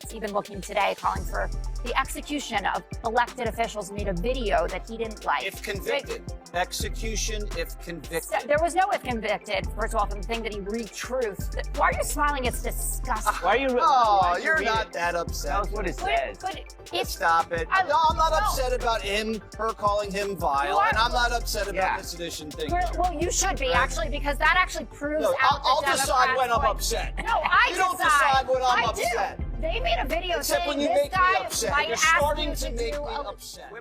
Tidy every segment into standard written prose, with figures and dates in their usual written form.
gets even looking today, calling for the execution of elected officials, made a video that he didn't like. If convicted. Execution if convicted. There was no if convicted. First of all, from the thing that he re-truthed. Why are you smiling? It's disgusting. Why are you? Oh, you're not that upset. That's what it says. Stop it. I'm not upset about her calling him vile, and I'm not upset about the sedition thing. Well, you should be, actually, because that actually proves out I'll the Democrats' decide when I'm point. upset. No, I You don't decide when I'm I upset. Do. They made a video Except saying when you this make me guy upset. might You're ask starting you to make do me a... upset.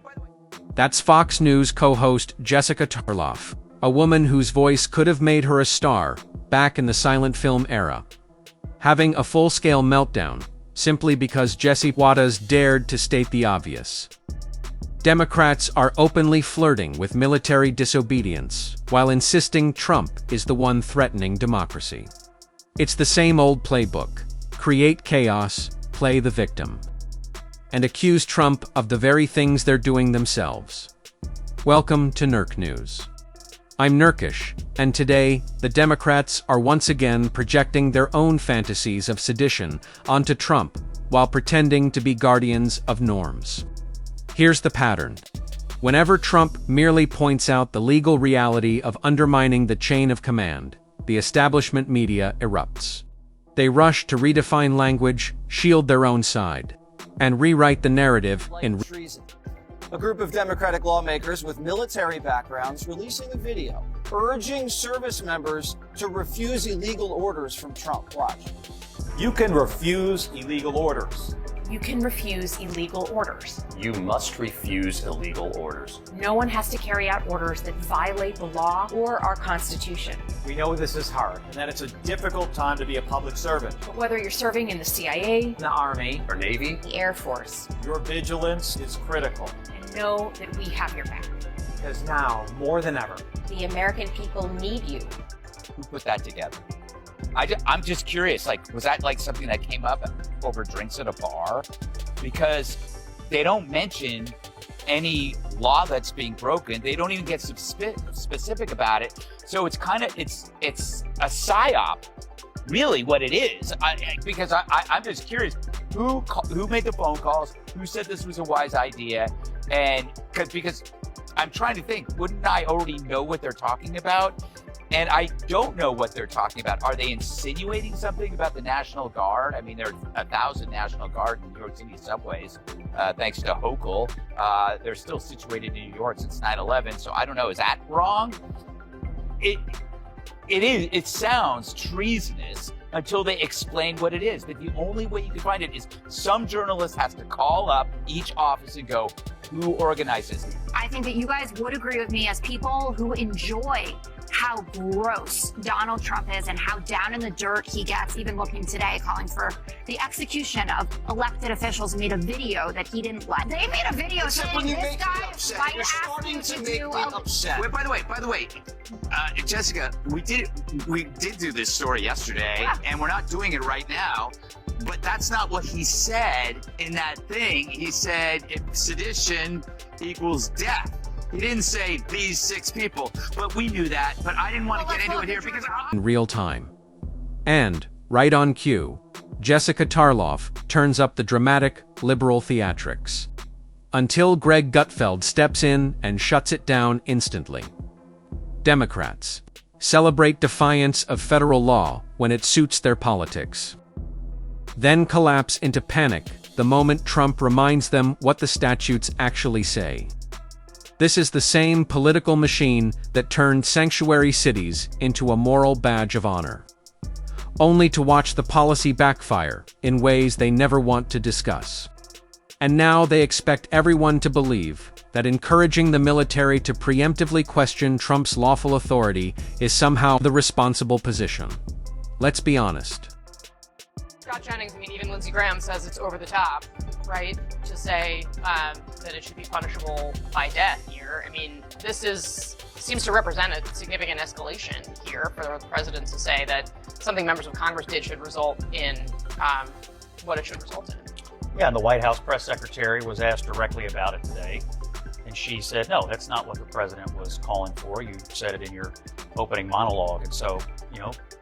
That's Fox News co-host Jessica Tarlov, a woman whose voice could have made her a star back in the silent film era, having a full-scale meltdown simply because Jesse Waters dared to state the obvious. Democrats are openly flirting with military disobedience while insisting Trump is the one threatening democracy. It's the same old playbook: create chaos, play the victim, and accuse Trump of the very things they're doing themselves. Welcome to Nurk News. I'm Nurkish, and today, the Democrats are once again projecting their own fantasies of sedition onto Trump while pretending to be guardians of norms. Here's the pattern. Whenever Trump merely points out the legal reality of undermining the chain of command, the establishment media erupts. They rush to redefine language, shield their own side, and rewrite the narrative in treason. A group of Democratic lawmakers with military backgrounds releasing a video urging service members to refuse illegal orders from Trump. Watch. You can refuse illegal orders. You can refuse illegal orders. You must refuse illegal orders. No one has to carry out orders that violate the law or our Constitution. We know this is hard and that it's a difficult time to be a public servant. But whether you're serving in the CIA, the Army, or Navy, the Air Force, your vigilance is critical. And know that we have your back. Because now, more than ever, the American people need you. who put that together? I'm just curious, was that something that came up over drinks at a bar? Because they don't mention any law that's being broken. They don't even get specific about it. So it's it's a psyop, really, what it is. Because I'm just curious, who made the phone calls? Who said this was a wise idea? And because I'm trying to think, wouldn't I already know what they're talking about? And I don't know what they're talking about. Are they insinuating something about the National Guard? I mean, there are 1,000 National Guard in New York City subways, thanks to Hochul. They're still situated in New York since 9/11. So I don't know. Is that wrong? It sounds treasonous until they explain what it is. But the only way you can find it is some journalist has to call up each office and go, who organizes it? I think that you guys would agree with me as people who enjoy how gross Donald Trump is and how down in the dirt he gets, even looking today, calling for the execution of elected officials, made a video that he didn't like. They made a video saying this guy might ask you to do upset. Wait, by the way, Jessica, we did do this story yesterday, and we're not doing it right now. But that's not what he said in that thing. He said if sedition equals death. He didn't say these 6 people, but we knew that. But I didn't want to get into it here because in real time. And, right on cue, Jessica Tarlov turns up the dramatic, liberal theatrics. Until Greg Gutfeld steps in and shuts it down instantly. Democrats celebrate defiance of federal law when it suits their politics, then collapse into panic the moment Trump reminds them what the statutes actually say. This is the same political machine that turned sanctuary cities into a moral badge of honor, only to watch the policy backfire in ways they never want to discuss. And now they expect everyone to believe that encouraging the military to preemptively question Trump's lawful authority is somehow the responsible position. Let's be honest. Scott Jennings, even Lindsey Graham says it's over the top, right? To say that it should be punishable by death here. I mean, this seems to represent a significant escalation here for the president to say that something members of Congress did should result in what it should result in. Yeah, and the White House press secretary was asked directly about it today, and she said, no, that's not what the president was calling for. You said it in your opening monologue. And so,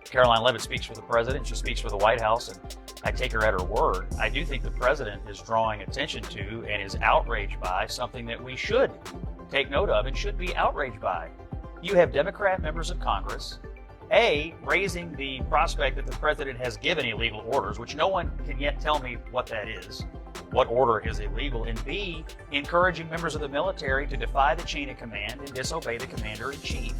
Caroline Leavitt speaks for the president, she speaks for the White House, and I take her at her word. I do think the president is drawing attention to and is outraged by something that we should take note of and should be outraged by. You have Democrat members of Congress, A, raising the prospect that the president has given illegal orders, which no one can yet tell me what that is, what order is illegal, and B, encouraging members of the military to defy the chain of command and disobey the commander-in-chief.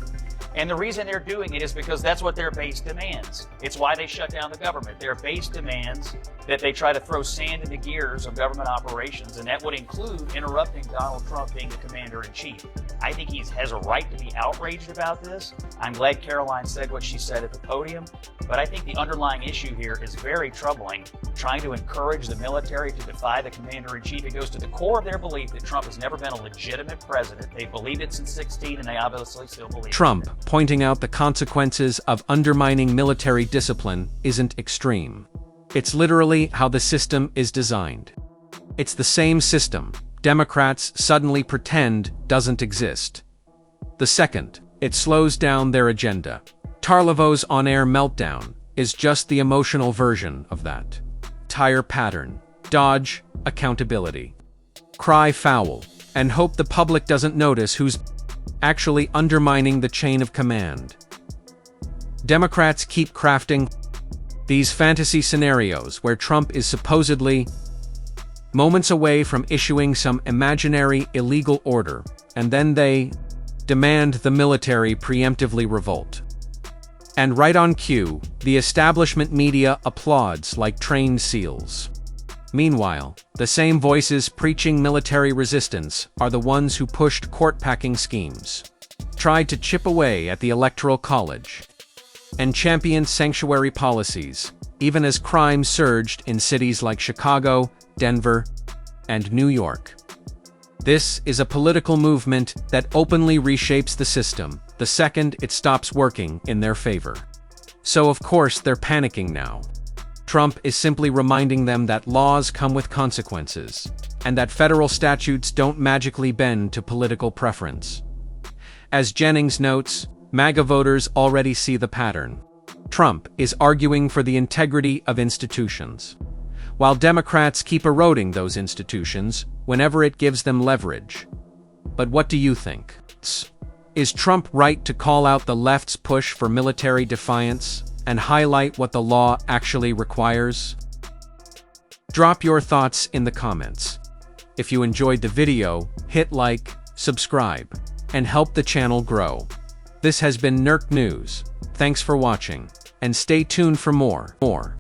And the reason they're doing it is because that's what their base demands. It's why they shut down the government. Their base demands that they try to throw sand in the gears of government operations, and that would include interrupting Donald Trump being the commander-in-chief. I think he has a right to be outraged about this. I'm glad Caroline said what she said at the podium, but I think the underlying issue here is very troubling, trying to encourage the military to defy the commander-in-chief. It goes to the core of their belief that Trump has never been a legitimate president. They believed it since 2016, and they obviously still believe it. Trump, pointing out the consequences of undermining military discipline, isn't extreme. It's literally how the system is designed. It's the same system Democrats suddenly pretend doesn't exist. The second, it slows down their agenda. Tarlov's on-air meltdown is just the emotional version of that. Tire pattern, dodge, accountability. Cry foul, and hope the public doesn't notice who's actually undermining the chain of command. Democrats keep crafting these fantasy scenarios where Trump is supposedly moments away from issuing some imaginary illegal order, and then they demand the military preemptively revolt. And right on cue, the establishment media applauds like trained seals. Meanwhile, the same voices preaching military resistance are the ones who pushed court-packing schemes, tried to chip away at the Electoral College, and championed sanctuary policies, even as crime surged in cities like Chicago, Denver, and New York. This is a political movement that openly reshapes the system the second it stops working in their favor. So of course they're panicking now. Trump is simply reminding them that laws come with consequences, and that federal statutes don't magically bend to political preference. As Jennings notes, MAGA voters already see the pattern. Trump is arguing for the integrity of institutions, while Democrats keep eroding those institutions whenever it gives them leverage. But what do you think? Is Trump right to call out the left's push for military defiance and highlight what the law actually requires? Drop your thoughts in the comments. If you enjoyed the video, hit like, subscribe, and help the channel grow. This has been NERC News. Thanks for watching, and stay tuned for more.